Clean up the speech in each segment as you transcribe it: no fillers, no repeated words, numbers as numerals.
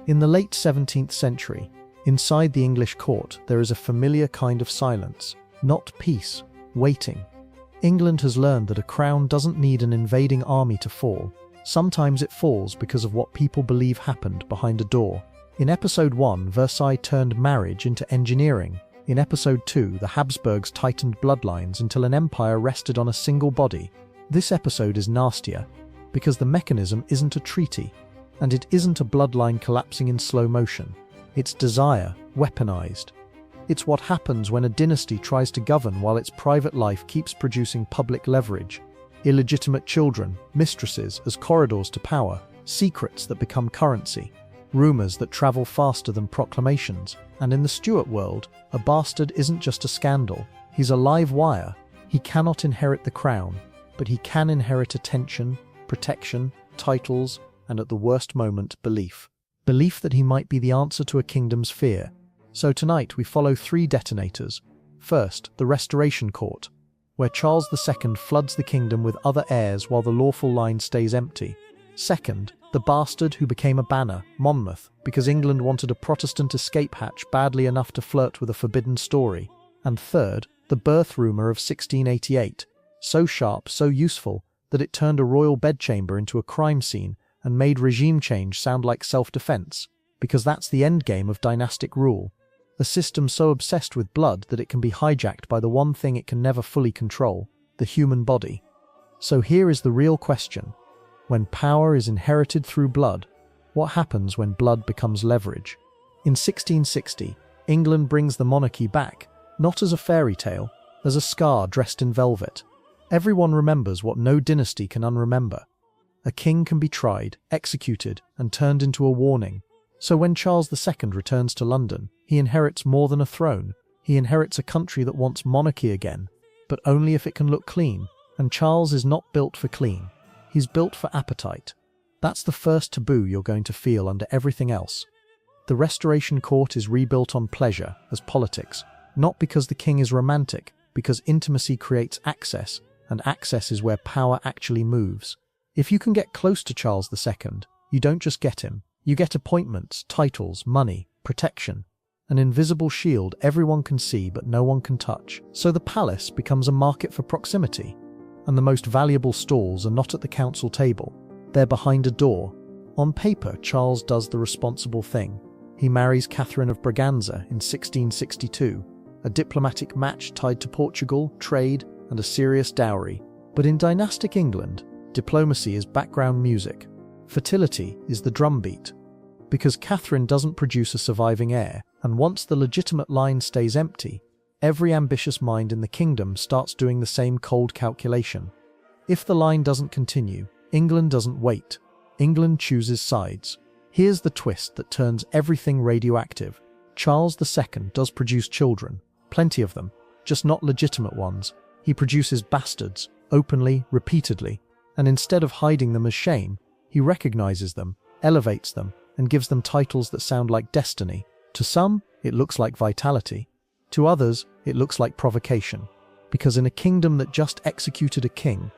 In the late 17th century, inside the English court, there is a familiar kind of silence, not peace, waiting. England has learned that a crown doesn't need an invading army to fall. Sometimes it falls because of what people believe happened behind a door. In episode 1, Versailles turned marriage into engineering. In episode 2, the Habsburgs tightened bloodlines until an empire rested on a single body. This episode is nastier because the mechanism isn't a treaty, and it isn't a bloodline collapsing in slow motion. It's desire, weaponised. It's what happens when a dynasty tries to govern while its private life keeps producing public leverage. Illegitimate children, mistresses as corridors to power, secrets that become currency, rumours that travel faster than proclamations. And in the Stuart world, a bastard isn't just a scandal. He's a live wire. He cannot inherit the crown, but he can inherit attention, protection, titles, and at the worst moment, belief. Belief that he might be the answer to a kingdom's fear. So tonight we follow 3 detonators. First, the Restoration Court, where Charles II floods the kingdom with other heirs while the lawful line stays empty. Second, the bastard who became a banner, Monmouth, because England wanted a Protestant escape hatch badly enough to flirt with a forbidden story. And third, the birth rumour of 1688, so sharp, so useful, that it turned a royal bedchamber into a crime scene and made regime change sound like self-defense, because that's the endgame of dynastic rule. A system so obsessed with blood that it can be hijacked by the one thing it can never fully control, the human body. So here is the real question. When power is inherited through blood, what happens when blood becomes leverage? In 1660, England brings the monarchy back, not as a fairy tale, as a scar dressed in velvet. Everyone remembers what no dynasty can unremember. A king can be tried, executed, and turned into a warning. So when Charles II returns to London, he inherits more than a throne. He inherits a country that wants monarchy again, but only if it can look clean. And Charles is not built for clean. He's built for appetite. That's the first taboo you're going to feel under everything else. The Restoration Court is rebuilt on pleasure as politics, not because the king is romantic, because intimacy creates access, and access is where power actually moves. If you can get close to Charles II, you don't just get him. You get appointments, titles, money, protection, an invisible shield everyone can see but no one can touch. So the palace becomes a market for proximity, and the most valuable stalls are not at the council table. They're behind a door. On paper, Charles does the responsible thing. He marries Catherine of Braganza in 1662, a diplomatic match tied to Portugal, trade, and a serious dowry. But in dynastic England, diplomacy is background music. Fertility is the drumbeat. Because Catherine doesn't produce a surviving heir, and once the legitimate line stays empty, every ambitious mind in the kingdom starts doing the same cold calculation. If the line doesn't continue, England doesn't wait. England chooses sides. Here's the twist that turns everything radioactive. Charles II does produce children, plenty of them, just not legitimate ones. He produces bastards, openly, repeatedly, and instead of hiding them as shame, he recognizes them, elevates them, and gives them titles that sound like destiny. To some, it looks like vitality. To others, it looks like provocation. Because in a kingdom that just executed a king,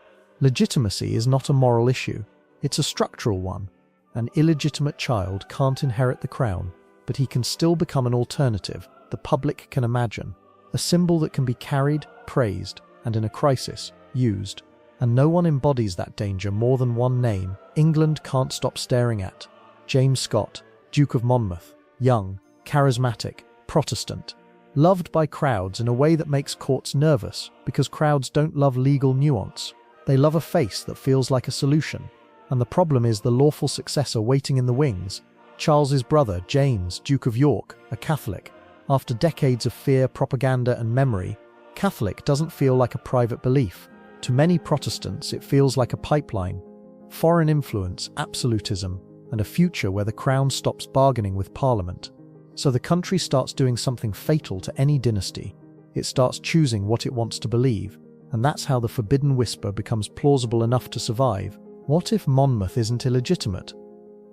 legitimacy is not a moral issue. It's a structural one. An illegitimate child can't inherit the crown, but he can still become an alternative the public can imagine. A symbol that can be carried, praised, and in a crisis, used. And no one embodies that danger more than one name England can't stop staring at. James Scott, Duke of Monmouth, young, charismatic, Protestant, loved by crowds in a way that makes courts nervous, because crowds don't love legal nuance. They love a face that feels like a solution. And the problem is the lawful successor waiting in the wings, Charles's brother, James, Duke of York, a Catholic. After decades of fear, propaganda, and memory, Catholic doesn't feel like a private belief. To many Protestants, it feels like a pipeline. Foreign influence, absolutism, and a future where the crown stops bargaining with Parliament. So the country starts doing something fatal to any dynasty. It starts choosing what it wants to believe, and that's how the forbidden whisper becomes plausible enough to survive. What if Monmouth isn't illegitimate?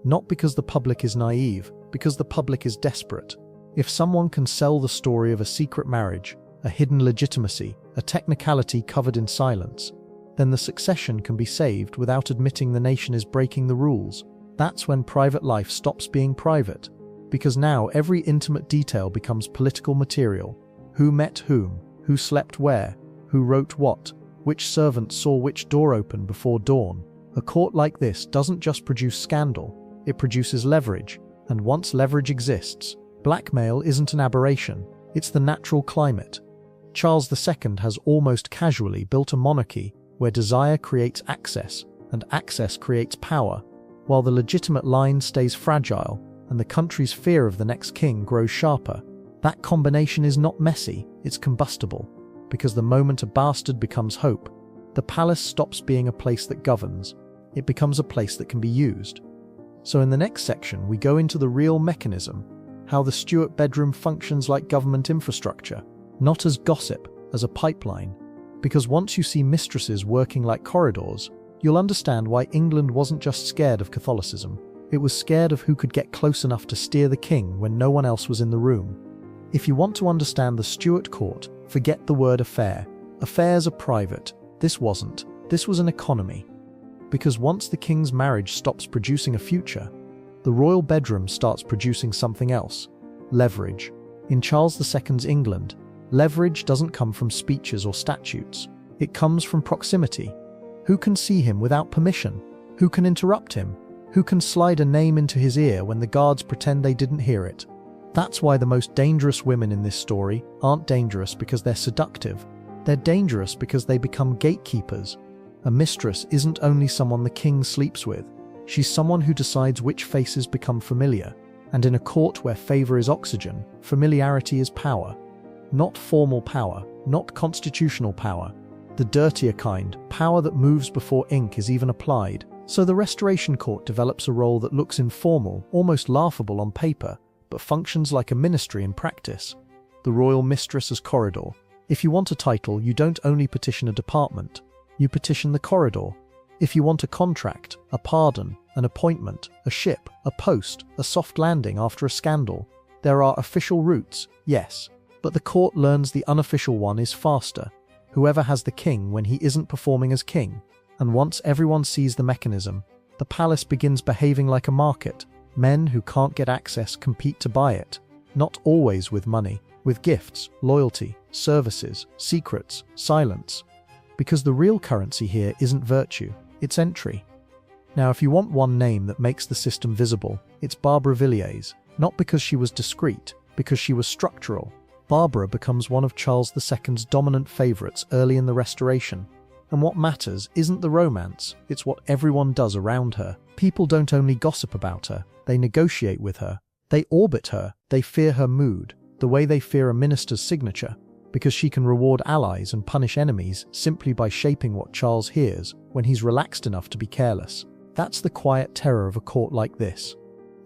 Not because the public is naive, because the public is desperate. If someone can sell the story of a secret marriage, a hidden legitimacy, a technicality covered in silence, then the succession can be saved without admitting the nation is breaking the rules. That's when private life stops being private, because now every intimate detail becomes political material. Who met whom, who slept where, who wrote what, which servant saw which door open before dawn. A court like this doesn't just produce scandal, it produces leverage, and once leverage exists, blackmail isn't an aberration, it's the natural climate. Charles II has almost casually built a monarchy where desire creates access, and access creates power, while the legitimate line stays fragile and the country's fear of the next king grows sharper. That combination is not messy, it's combustible, because the moment a bastard becomes hope, the palace stops being a place that governs, it becomes a place that can be used. So in the next section we go into the real mechanism, how the Stuart bedroom functions like government infrastructure, not as gossip, as a pipeline, because once you see mistresses working like corridors, you'll understand why England wasn't just scared of Catholicism, it was scared of who could get close enough to steer the king when no one else was in the room. If you want to understand the Stuart court, forget the word affair. Affairs are private. This wasn't. This was an economy. Because once the king's marriage stops producing a future, the royal bedroom starts producing something else. Leverage. In Charles II's England, leverage doesn't come from speeches or statutes. It comes from proximity. Who can see him without permission? Who can interrupt him? Who can slide a name into his ear when the guards pretend they didn't hear it? That's why the most dangerous women in this story aren't dangerous because they're seductive. They're dangerous because they become gatekeepers. A mistress isn't only someone the king sleeps with. She's someone who decides which faces become familiar. And in a court where favor is oxygen, familiarity is power. Not formal power, not constitutional power. The dirtier kind, power that moves before ink is even applied. So the Restoration Court develops a role that looks informal, almost laughable on paper, but functions like a ministry in practice. The royal mistress as corridor. If you want a title, you don't only petition a department, you petition the corridor. If you want a contract, a pardon, an appointment, a ship, a post, a soft landing after a scandal, there are official routes, yes, but the court learns the unofficial one is faster. Whoever has the king when he isn't performing as king. And once everyone sees the mechanism, the palace begins behaving like a market. Men who can't get access compete to buy it. Not always with money, with gifts, loyalty, services, secrets, silence. Because the real currency here isn't virtue, it's entry. Now if you want one name that makes the system visible, it's Barbara Villiers, not because she was discreet, because she was structural. Barbara becomes one of Charles II's dominant favourites early in the Restoration. And what matters isn't the romance, it's what everyone does around her. People don't only gossip about her, they negotiate with her. They orbit her, they fear her mood, the way they fear a minister's signature, because she can reward allies and punish enemies simply by shaping what Charles hears when he's relaxed enough to be careless. That's the quiet terror of a court like this.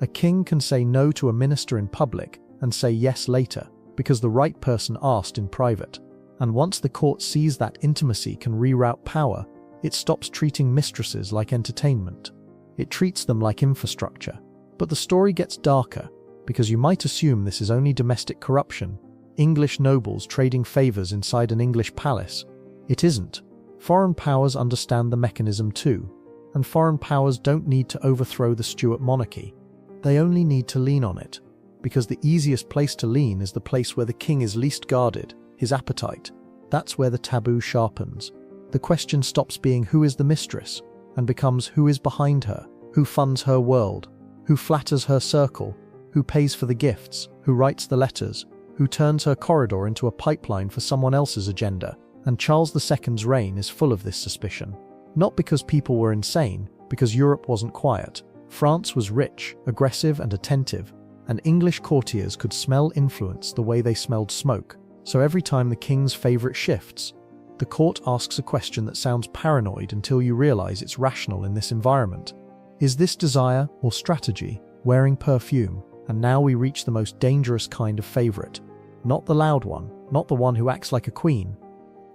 A king can say no to a minister in public and say yes later, because the right person asked in private. And once the court sees that intimacy can reroute power, it stops treating mistresses like entertainment. It treats them like infrastructure. But the story gets darker, because you might assume this is only domestic corruption, English nobles trading favours inside an English palace. It isn't. Foreign powers understand the mechanism too, and foreign powers don't need to overthrow the Stuart monarchy. They only need to lean on it, because the easiest place to lean is the place where the king is least guarded, his appetite. That's where the taboo sharpens. The question stops being who is the mistress, and becomes who is behind her, who funds her world, who flatters her circle, who pays for the gifts, who writes the letters, who turns her corridor into a pipeline for someone else's agenda. And Charles II's reign is full of this suspicion. Not because people were insane, because Europe wasn't quiet. France was rich, aggressive and attentive, and English courtiers could smell influence the way they smelled smoke. So every time the king's favourite shifts, the court asks a question that sounds paranoid until you realise it's rational in this environment. Is this desire or strategy? Wearing perfume? And now we reach the most dangerous kind of favourite. Not the loud one, not the one who acts like a queen.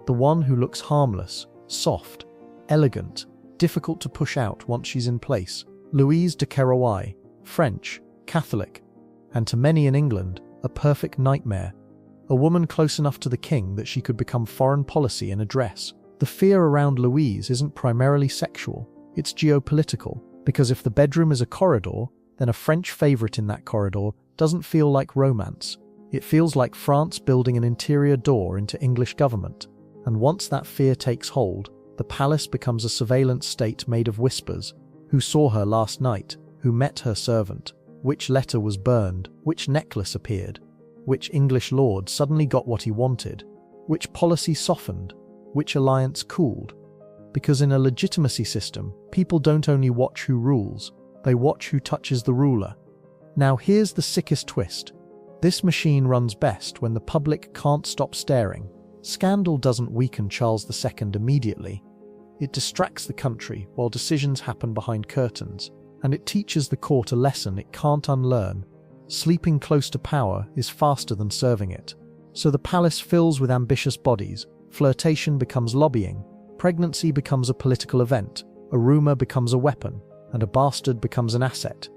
The one who looks harmless, soft, elegant, difficult to push out once she's in place. Louise de Querouaille, French, Catholic, and to many in England, a perfect nightmare. A woman close enough to the king that she could become foreign policy in a dress. The fear around Louise isn't primarily sexual, it's geopolitical. Because if the bedroom is a corridor, then a French favourite in that corridor doesn't feel like romance. It feels like France building an interior door into English government. And once that fear takes hold, the palace becomes a surveillance state made of whispers. Who saw her last night? Who met her servant? Which letter was burned? Which necklace appeared? Which English lord suddenly got what he wanted? Which policy softened? Which alliance cooled? Because in a legitimacy system, people don't only watch who rules, they watch who touches the ruler. Now here's the sickest twist. This machine runs best when the public can't stop staring. Scandal doesn't weaken Charles II immediately. It distracts the country while decisions happen behind curtains, and it teaches the court a lesson it can't unlearn. Sleeping close to power is faster than serving it. So the palace fills with ambitious bodies, flirtation becomes lobbying, pregnancy becomes a political event, a rumour becomes a weapon, and a bastard becomes an asset.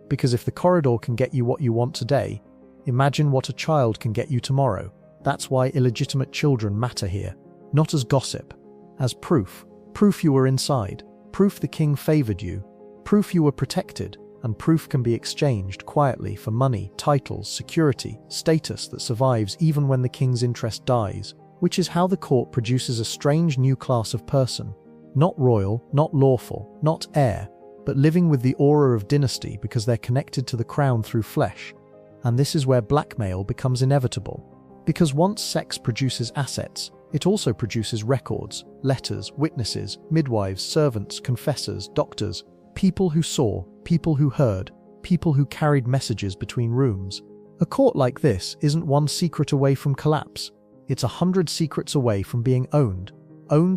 Because if the corridor can get you what you want today, imagine what a child can get you tomorrow. That's why illegitimate children matter here, not as gossip, as proof. Proof you were inside, proof the king favoured you, proof you were protected, and proof can be exchanged quietly for money, titles, security, status that survives even when the king's interest dies, which is how the court produces a strange new class of person. Not royal, not lawful, not heir, but living with the aura of dynasty because they're connected to the crown through flesh. And this is where blackmail becomes inevitable. Because once sex produces assets, it also produces records, letters, witnesses, midwives, servants, confessors, doctors, people who saw, people who heard, people who carried messages between rooms. A court like this isn't one secret away from collapse. It's 100 secrets away from being owned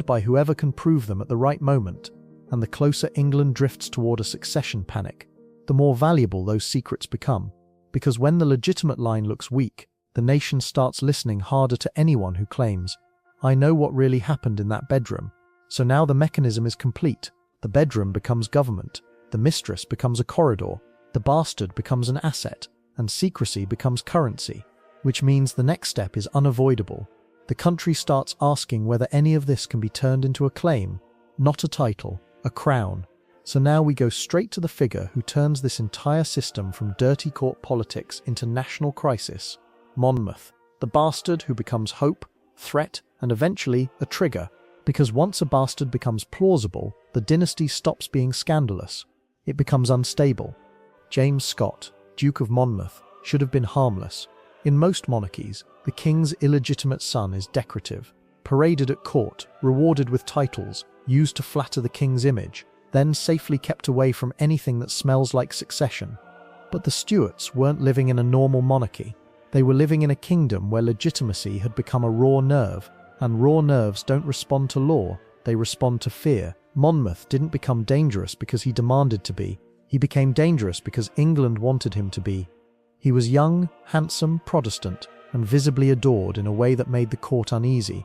by whoever can prove them at the right moment. And the closer England drifts toward a succession panic, the more valuable those secrets become. Because when the legitimate line looks weak, the nation starts listening harder to anyone who claims, "I know what really happened in that bedroom." So now the mechanism is complete. The bedroom becomes government, the mistress becomes a corridor, the bastard becomes an asset, and secrecy becomes currency, which means the next step is unavoidable. The country starts asking whether any of this can be turned into a claim, not a title, a crown. So now we go straight to the figure who turns this entire system from dirty court politics into national crisis: Monmouth, the bastard who becomes hope, threat, and eventually a trigger. Because once a bastard becomes plausible, the dynasty stops being scandalous. It becomes unstable. James Scott, Duke of Monmouth, should have been harmless. In most monarchies, the king's illegitimate son is decorative, paraded at court, rewarded with titles, used to flatter the king's image, then safely kept away from anything that smells like succession. But the Stuarts weren't living in a normal monarchy. They were living in a kingdom where legitimacy had become a raw nerve, and raw nerves don't respond to law, they respond to fear. Monmouth didn't become dangerous because he demanded to be. He became dangerous because England wanted him to be. He was young, handsome, Protestant, and visibly adored in a way that made the court uneasy.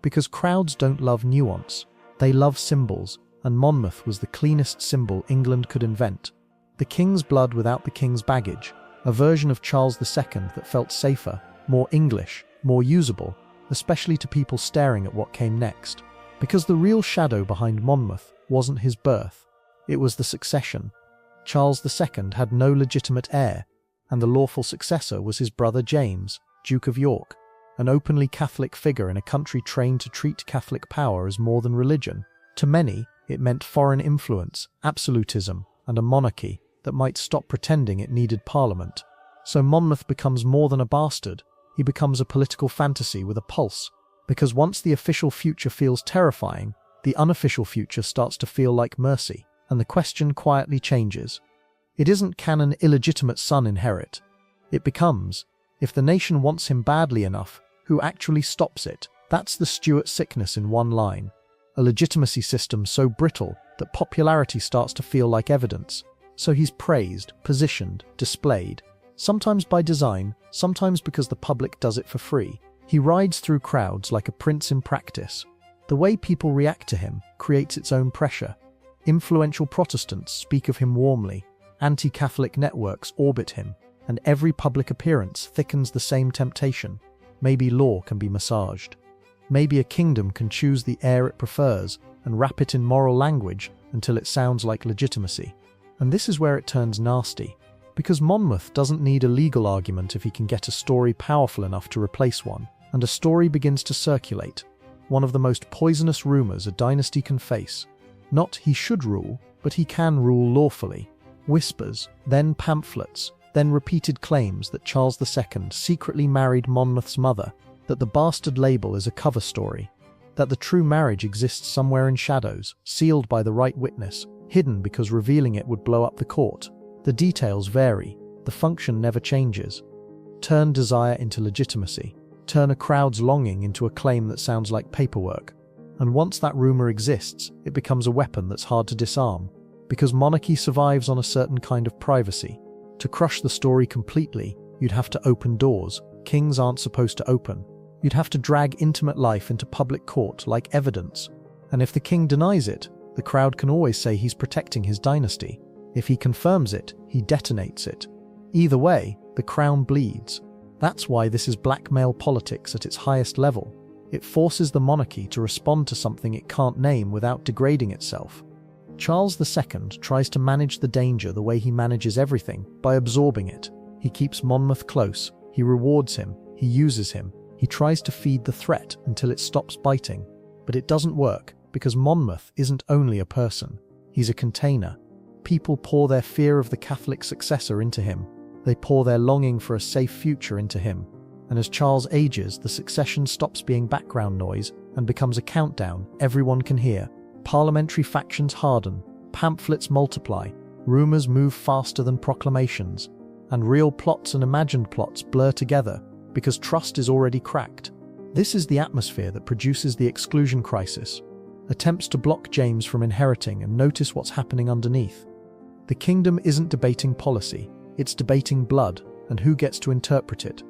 Because crowds don't love nuance, they love symbols, and Monmouth was the cleanest symbol England could invent. The king's blood without the king's baggage, a version of Charles II that felt safer, more English, more usable, especially to people staring at what came next. Because the real shadow behind Monmouth wasn't his birth, it was the succession. Charles II had no legitimate heir, and the lawful successor was his brother James, Duke of York, an openly Catholic figure in a country trained to treat Catholic power as more than religion. To many, it meant foreign influence, absolutism, and a monarchy that might stop pretending it needed parliament. So Monmouth becomes more than a bastard. He becomes a political fantasy with a pulse. Because once the official future feels terrifying, the unofficial future starts to feel like mercy, and the question quietly changes. It isn't, can an illegitimate son inherit? It becomes, if the nation wants him badly enough, who actually stops it? That's the Stuart sickness in one line. A legitimacy system so brittle that popularity starts to feel like evidence. So he's praised, positioned, displayed, sometimes by design, sometimes because the public does it for free. He rides through crowds like a prince in practice. The way people react to him creates its own pressure. Influential Protestants speak of him warmly, anti-Catholic networks orbit him, and every public appearance thickens the same temptation. Maybe law can be massaged. Maybe a kingdom can choose the heir it prefers and wrap it in moral language until it sounds like legitimacy. And this is where it turns nasty, because Monmouth doesn't need a legal argument if he can get a story powerful enough to replace one, and a story begins to circulate, one of the most poisonous rumours a dynasty can face. Not he should rule, but he can rule lawfully. Whispers, then pamphlets, then repeated claims that Charles II secretly married Monmouth's mother, that the bastard label is a cover story, that the true marriage exists somewhere in shadows, sealed by the right witness, hidden because revealing it would blow up the court. The details vary, the function never changes. Turn desire into legitimacy, turn a crowd's longing into a claim that sounds like paperwork. And once that rumour exists, it becomes a weapon that's hard to disarm, because monarchy survives on a certain kind of privacy. To crush the story completely, you'd have to open doors kings aren't supposed to open. You'd have to drag intimate life into public court like evidence. And if the king denies it, the crowd can always say he's protecting his dynasty. If he confirms it, he detonates it. Either way, the crown bleeds. That's why this is blackmail politics at its highest level. It forces the monarchy to respond to something it can't name without degrading itself. Charles II tries to manage the danger the way he manages everything, by absorbing it. He keeps Monmouth close, he rewards him, he uses him, he tries to feed the threat until it stops biting. But it doesn't work, because Monmouth isn't only a person, he's a container. People pour their fear of the Catholic successor into him. They pour their longing for a safe future into him. And as Charles ages, the succession stops being background noise and becomes a countdown everyone can hear. Parliamentary factions harden, pamphlets multiply, rumours move faster than proclamations, and real plots and imagined plots blur together because trust is already cracked. This is the atmosphere that produces the exclusion crisis. Attempts to block James from inheriting, and notice what's happening underneath. The kingdom isn't debating policy, it's debating blood and who gets to interpret it.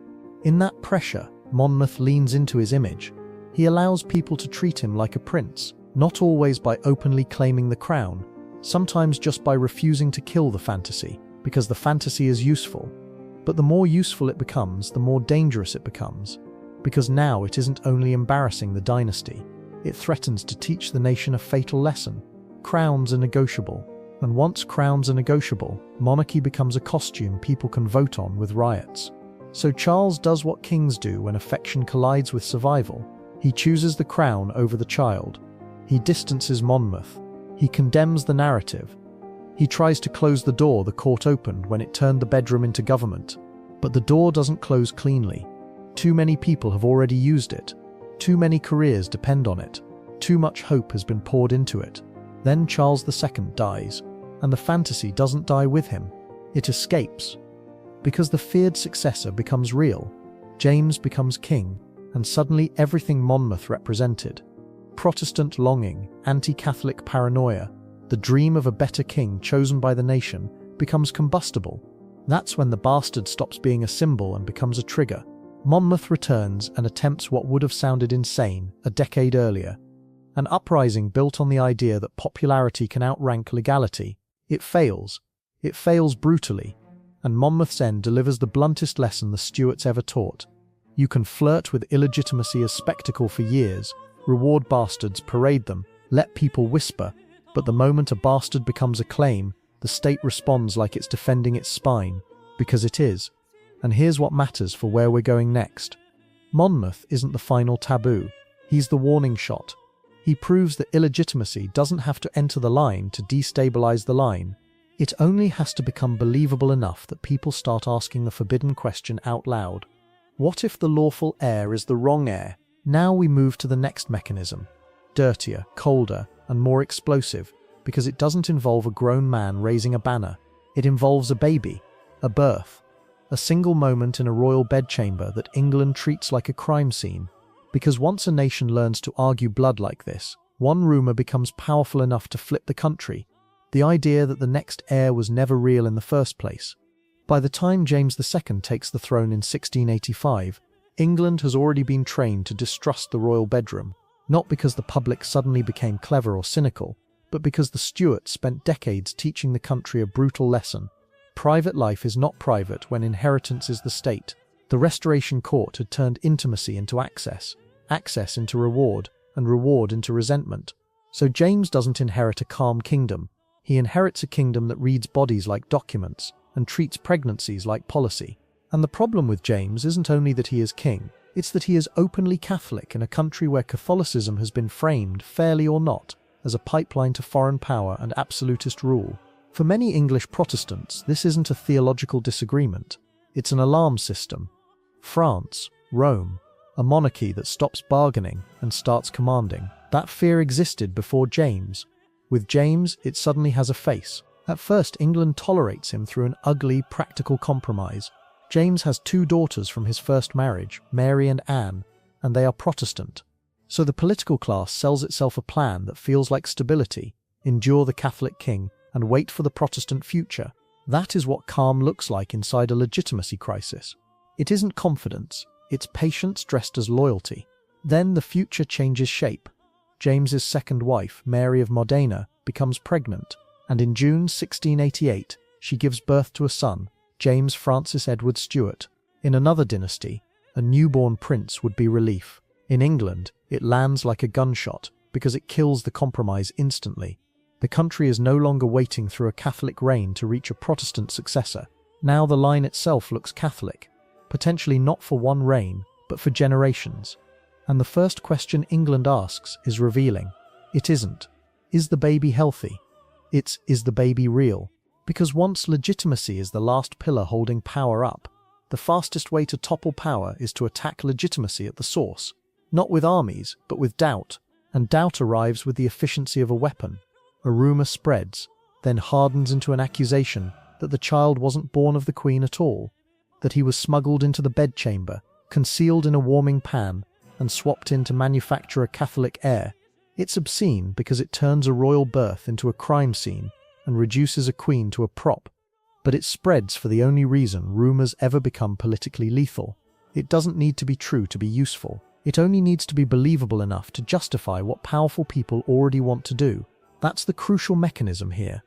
In that pressure, Monmouth leans into his image. He allows people to treat him like a prince, not always by openly claiming the crown, sometimes just by refusing to kill the fantasy, because the fantasy is useful. But the more useful it becomes, the more dangerous it becomes, because now it isn't only embarrassing the dynasty, it threatens to teach the nation a fatal lesson. Crowns are negotiable, and once crowns are negotiable, monarchy becomes a costume people can vote on with riots. So Charles does what kings do when affection collides with survival. He chooses the crown over the child. He distances Monmouth. He condemns the narrative. He tries to close the door the court opened when it turned the bedroom into government. But the door doesn't close cleanly. Too many people have already used it. Too many careers depend on it. Too much hope has been poured into it. Then Charles II dies, and the fantasy doesn't die with him. It escapes. Because the feared successor becomes real. James becomes king, and suddenly everything Monmouth represented, Protestant longing, anti-Catholic paranoia, the dream of a better king chosen by the nation, becomes combustible. That's when the bastard stops being a symbol and becomes a trigger. Monmouth returns and attempts what would have sounded insane a decade earlier. An uprising built on the idea that popularity can outrank legality. It fails. It fails brutally. And Monmouth's end delivers the bluntest lesson the Stuarts ever taught. You can flirt with illegitimacy as spectacle for years, reward bastards, parade them, let people whisper, but the moment a bastard becomes a claim, the state responds like it's defending its spine, because it is. And here's what matters for where we're going next. Monmouth isn't the final taboo. He's the warning shot. He proves that illegitimacy doesn't have to enter the line to destabilize the line. It only has to become believable enough that people start asking the forbidden question out loud. What if the lawful heir is the wrong heir? Now we move to the next mechanism. Dirtier, colder, and more explosive, because it doesn't involve a grown man raising a banner. It involves a baby, a birth, a single moment in a royal bedchamber that England treats like a crime scene. Because once a nation learns to argue blood like this, one rumour becomes powerful enough to flip the country. The idea that the next heir was never real in the first place. By the time James II takes the throne in 1685, England has already been trained to distrust the royal bedroom, not because the public suddenly became clever or cynical, but because the Stuarts spent decades teaching the country a brutal lesson. Private life is not private when inheritance is the state. The Restoration Court had turned intimacy into access, access into reward, and reward into resentment. So James doesn't inherit a calm kingdom. He inherits a kingdom that reads bodies like documents and treats pregnancies like policy. And the problem with James isn't only that he is king, it's that he is openly Catholic in a country where Catholicism has been framed, fairly or not, as a pipeline to foreign power and absolutist rule. For many English Protestants, this isn't a theological disagreement, it's an alarm system. France, Rome, a monarchy that stops bargaining and starts commanding. That fear existed before James. With James, it suddenly has a face. At first, England tolerates him through an ugly, practical compromise. James has 2 daughters from his first marriage, Mary and Anne, and they are Protestant. So the political class sells itself a plan that feels like stability: endure the Catholic king and wait for the Protestant future. That is what calm looks like inside a legitimacy crisis. It isn't confidence, it's patience dressed as loyalty. Then the future changes shape. James's second wife, Mary of Modena, becomes pregnant, and in June 1688, she gives birth to a son, James Francis Edward Stuart. In another dynasty, a newborn prince would be relief. In England, it lands like a gunshot because it kills the compromise instantly. The country is no longer waiting through a Catholic reign to reach a Protestant successor. Now the line itself looks Catholic, potentially not for one reign, but for generations. And the first question England asks is revealing. It isn't, is the baby healthy? It's, is the baby real? Because once legitimacy is the last pillar holding power up, the fastest way to topple power is to attack legitimacy at the source. Not with armies, but with doubt. And doubt arrives with the efficiency of a weapon. A rumour spreads, then hardens into an accusation that the child wasn't born of the Queen at all, that he was smuggled into the bedchamber, concealed in a warming pan, and swapped in to manufacture a Catholic heir. It's obscene because it turns a royal birth into a crime scene and reduces a queen to a prop. But it spreads for the only reason rumours ever become politically lethal. It doesn't need to be true to be useful. It only needs to be believable enough to justify what powerful people already want to do. That's the crucial mechanism here.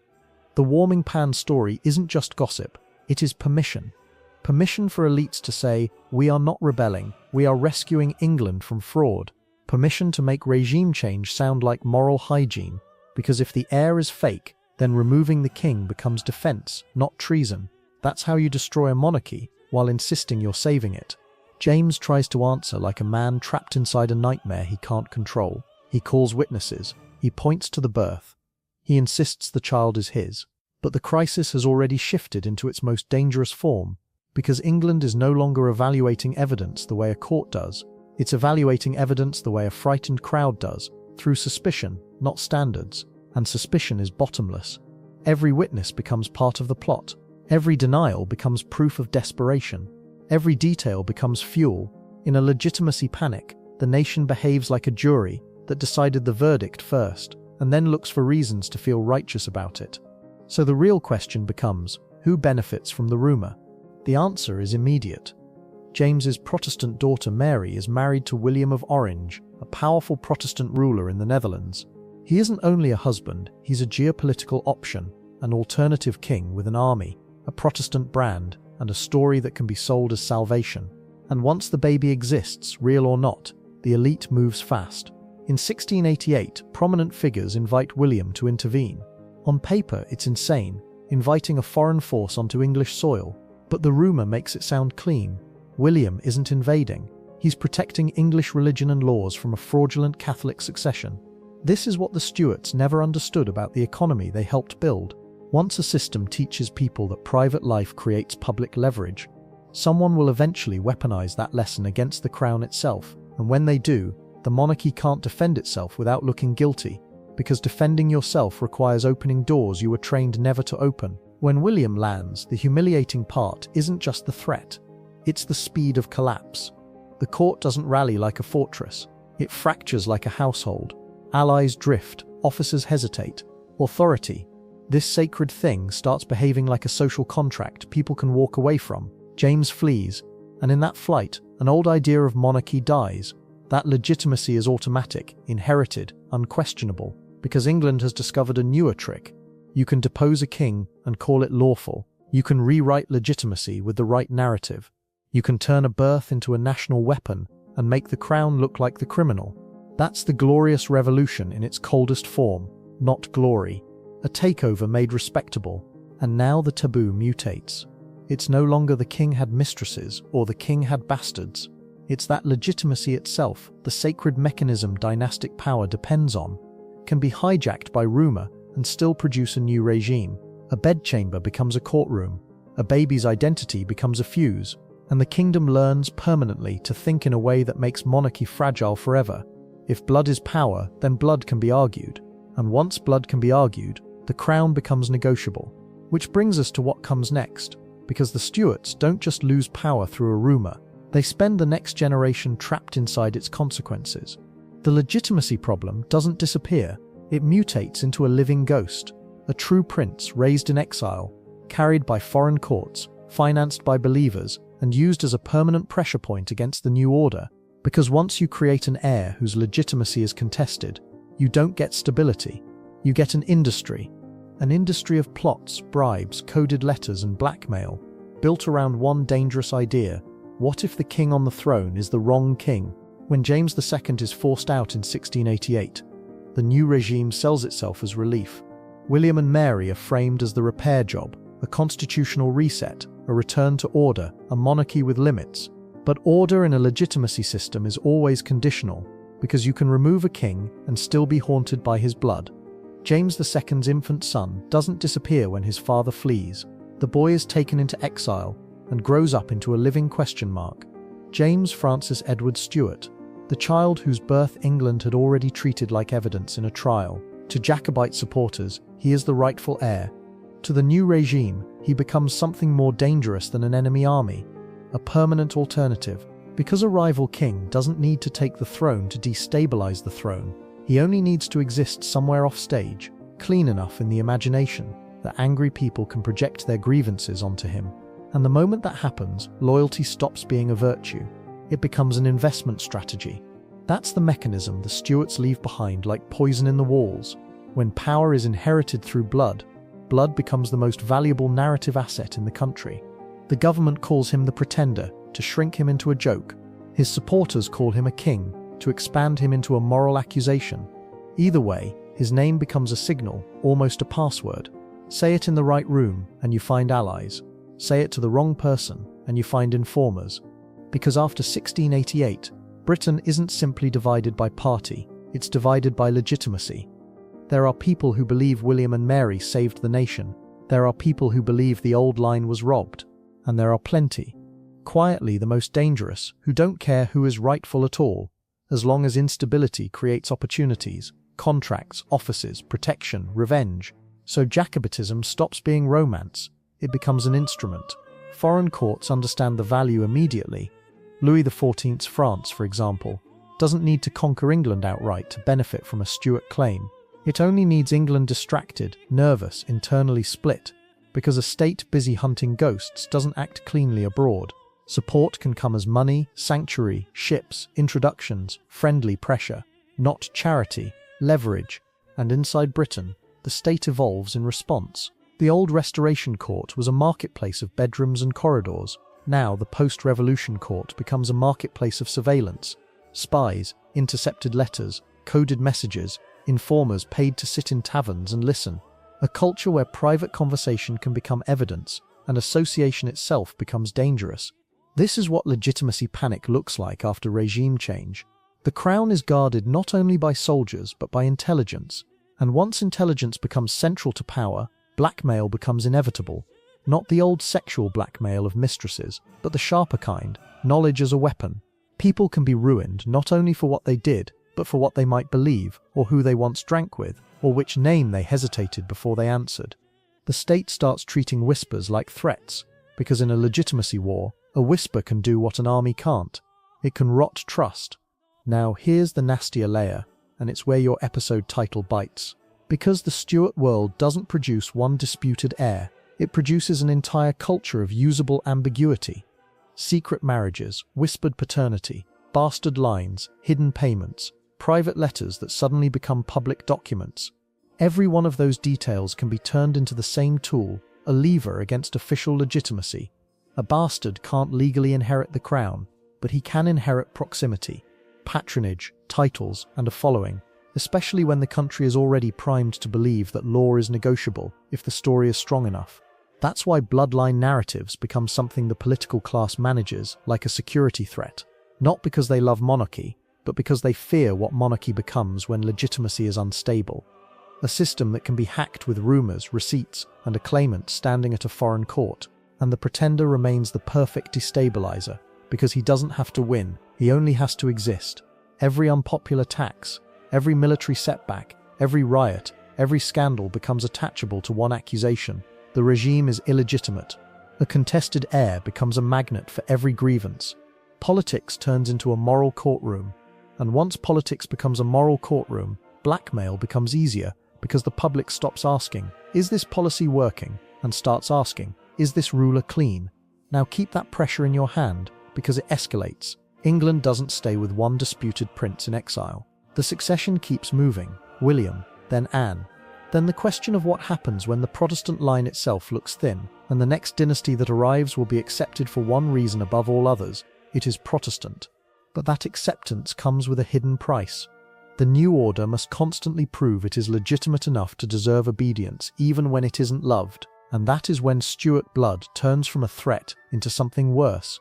The warming pan story isn't just gossip, it is permission. Permission for elites to say, we are not rebelling, we are rescuing England from fraud. Permission to make regime change sound like moral hygiene, because if the heir is fake, then removing the king becomes defense, not treason. That's how you destroy a monarchy, while insisting you're saving it. James tries to answer like a man trapped inside a nightmare he can't control. He calls witnesses. He points to the birth. He insists the child is his. But the crisis has already shifted into its most dangerous form, because England is no longer evaluating evidence the way a court does. It's evaluating evidence the way a frightened crowd does, through suspicion, not standards. And suspicion is bottomless. Every witness becomes part of the plot. Every denial becomes proof of desperation. Every detail becomes fuel. In a legitimacy panic, the nation behaves like a jury that decided the verdict first, and then looks for reasons to feel righteous about it. So the real question becomes, who benefits from the rumour? The answer is immediate. James's Protestant daughter Mary is married to William of Orange, a powerful Protestant ruler in the Netherlands. He isn't only a husband, he's a geopolitical option, an alternative king with an army, a Protestant brand, and a story that can be sold as salvation. And once the baby exists, real or not, the elite moves fast. In 1688, prominent figures invite William to intervene. On paper, it's insane, inviting a foreign force onto English soil, but the rumour makes it sound clean. William isn't invading. He's protecting English religion and laws from a fraudulent Catholic succession. This is what the Stuarts never understood about the economy they helped build. Once a system teaches people that private life creates public leverage, someone will eventually weaponize that lesson against the crown itself, and when they do, the monarchy can't defend itself without looking guilty, because defending yourself requires opening doors you were trained never to open. When William lands, the humiliating part isn't just the threat, it's the speed of collapse. The court doesn't rally like a fortress, it fractures like a household. Allies drift, officers hesitate. Authority, this sacred thing, starts behaving like a social contract people can walk away from. James flees, and in that flight, an old idea of monarchy dies. That legitimacy is automatic, inherited, unquestionable, because England has discovered a newer trick. You can depose a king and call it lawful. You can rewrite legitimacy with the right narrative. You can turn a birth into a national weapon and make the crown look like the criminal. That's the glorious revolution in its coldest form, not glory. a takeover made respectable, and now the taboo mutates. It's no longer the king had mistresses or the king had bastards. It's that legitimacy itself, the sacred mechanism dynastic power depends on, can be hijacked by rumour and still produce a new regime. A bedchamber becomes a courtroom, a baby's identity becomes a fuse, and the kingdom learns permanently to think in a way that makes monarchy fragile forever. If blood is power, then blood can be argued, and once blood can be argued, the crown becomes negotiable. Which brings us to what comes next, because the Stuarts don't just lose power through a rumour, they spend the next generation trapped inside its consequences. The legitimacy problem doesn't disappear, it mutates into a living ghost, a true prince raised in exile, carried by foreign courts, financed by believers, and used as a permanent pressure point against the new order. Because once you create an heir whose legitimacy is contested, you don't get stability, you get an industry of plots, bribes, coded letters and blackmail, built around one dangerous idea: what if the king on the throne is the wrong king? When James II is forced out in 1688, the new regime sells itself as relief. William and Mary are framed as the repair job, a constitutional reset, a return to order, a monarchy with limits. But order in a legitimacy system is always conditional, because you can remove a king and still be haunted by his blood. James II's infant son doesn't disappear when his father flees. The boy is taken into exile and grows up into a living question mark. James Francis Edward Stuart, the child whose birth England had already treated like evidence in a trial. To Jacobite supporters, he is the rightful heir. To the new regime, he becomes something more dangerous than an enemy army, a permanent alternative, because a rival king doesn't need to take the throne to destabilize the throne. He only needs to exist somewhere off stage, clean enough in the imagination that angry people can project their grievances onto him. And the moment that happens, loyalty stops being a virtue. It becomes an investment strategy. That's the mechanism the Stuarts leave behind like poison in the walls. When power is inherited through blood, blood becomes the most valuable narrative asset in the country. The government calls him the pretender, to shrink him into a joke. His supporters call him a king, to expand him into a moral accusation. Either way, his name becomes a signal, almost a password. Say it in the right room, and you find allies. Say it to the wrong person, and you find informers. Because after 1688, Britain isn't simply divided by party, it's divided by legitimacy. There are people who believe William and Mary saved the nation. There are people who believe the old line was robbed. And there are plenty, quietly the most dangerous, who don't care who is rightful at all, as long as instability creates opportunities, contracts, offices, protection, revenge. So Jacobitism stops being romance, it becomes an instrument. Foreign courts understand the value immediately. Louis XIV's France, for example, doesn't need to conquer England outright to benefit from a Stuart claim. It only needs England distracted, nervous, internally split, because a state busy hunting ghosts doesn't act cleanly abroad. Support can come as money, sanctuary, ships, introductions, friendly pressure, not charity, leverage. And inside Britain, the state evolves in response. The old Restoration Court was a marketplace of bedrooms and corridors. Now the post-revolution court becomes a marketplace of surveillance. Spies, intercepted letters, coded messages, informers paid to sit in taverns and listen. A culture where private conversation can become evidence, and association itself becomes dangerous. This is what legitimacy panic looks like after regime change. The crown is guarded not only by soldiers but by intelligence, and once intelligence becomes central to power, blackmail becomes inevitable. Not the old sexual blackmail of mistresses, but the sharper kind, knowledge as a weapon. People can be ruined not only for what they did, but for what they might believe, or who they once drank with, or which name they hesitated before they answered. The state starts treating whispers like threats, because in a legitimacy war, a whisper can do what an army can't. It can rot trust. Now here's the nastier layer, and it's where your episode title bites. Because the Stuart world doesn't produce one disputed heir, it produces an entire culture of usable ambiguity. Secret marriages, whispered paternity, bastard lines, hidden payments, private letters that suddenly become public documents. Every one of those details can be turned into the same tool, a lever against official legitimacy. A bastard can't legally inherit the crown, but he can inherit proximity, patronage, titles, and a following. especially when the country is already primed to believe that law is negotiable if the story is strong enough. That's why bloodline narratives become something the political class manages like a security threat, not because they love monarchy, but because they fear what monarchy becomes when legitimacy is unstable. A system that can be hacked with rumours, receipts, and a claimant standing at a foreign court, and the pretender remains the perfect destabilizer, because he doesn't have to win, he only has to exist. Every unpopular tax, every military setback, every riot, every scandal becomes attachable to one accusation: the regime is illegitimate. A contested heir becomes a magnet for every grievance. Politics turns into a moral courtroom, and once politics becomes a moral courtroom, blackmail becomes easier because the public stops asking, "Is this policy working?" and starts asking, "Is this ruler clean?" Now keep that pressure in your hand, because it escalates. England doesn't stay with one disputed prince in exile. The succession keeps moving: William, then Anne. Then the question of what happens when the Protestant line itself looks thin, and the next dynasty that arrives will be accepted for one reason above all others: it is Protestant. But that acceptance comes with a hidden price. The new order must constantly prove it is legitimate enough to deserve obedience even when it isn't loved, and that is when Stuart blood turns from a threat into something worse: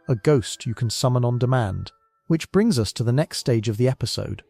a ghost you can summon on demand. Which brings us to the next stage of the episode: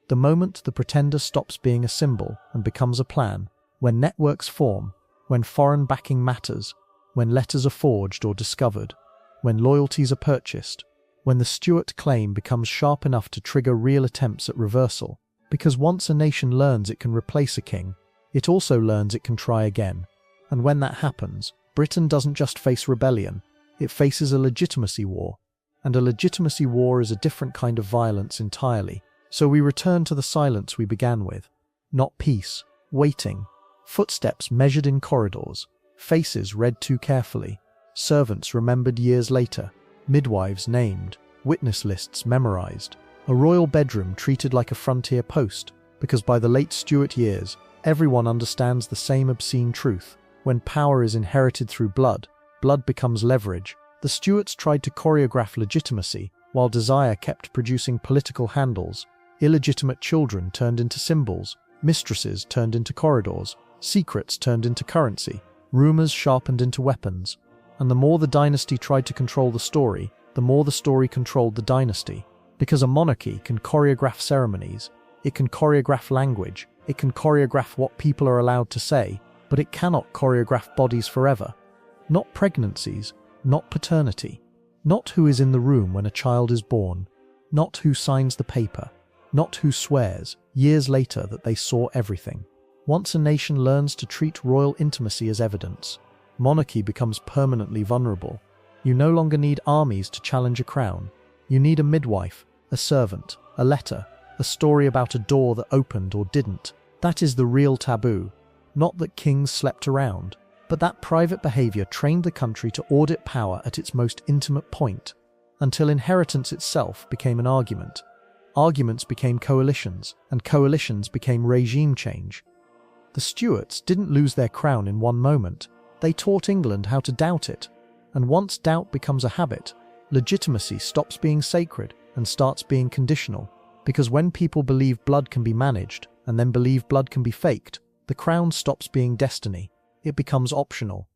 the moment the pretender stops being a symbol and becomes a plan, when networks form, when foreign backing matters, when letters are forged or discovered, when loyalties are purchased, when the Stuart claim becomes sharp enough to trigger real attempts at reversal. Because once a nation learns it can replace a king, it also learns it can try again. And when that happens, Britain doesn't just face rebellion, it faces a legitimacy war. And a legitimacy war is a different kind of violence entirely. So we return to the silence we began with. Not peace, waiting. Footsteps measured in corridors, faces read too carefully, servants remembered years later, midwives named, witness lists memorized, a royal bedroom treated like a frontier post, because by the late Stuart years, everyone understands the same obscene truth. When power is inherited through blood, blood becomes leverage. The Stuarts tried to choreograph legitimacy, while desire kept producing political handles. Illegitimate children turned into symbols, mistresses turned into corridors, secrets turned into currency, rumours sharpened into weapons. And the more the dynasty tried to control the story, the more the story controlled the dynasty. Because a monarchy can choreograph ceremonies, it can choreograph language, it can choreograph what people are allowed to say, but it cannot choreograph bodies forever. Not pregnancies, not paternity, not who is in the room when a child is born, not who signs the paper, not who swears, years later, that they saw everything. Once a nation learns to treat royal intimacy as evidence, monarchy becomes permanently vulnerable. You no longer need armies to challenge a crown. You need a midwife, a servant, a letter, a story about a door that opened or didn't. That is the real taboo. Not that kings slept around, but that private behavior trained the country to audit power at its most intimate point, until inheritance itself became an argument. Arguments became coalitions, and coalitions became regime change. The Stuarts didn't lose their crown in one moment. They taught England how to doubt it. And once doubt becomes a habit, legitimacy stops being sacred and starts being conditional. Because when people believe blood can be managed, and then believe blood can be faked, the crown stops being destiny. It becomes optional.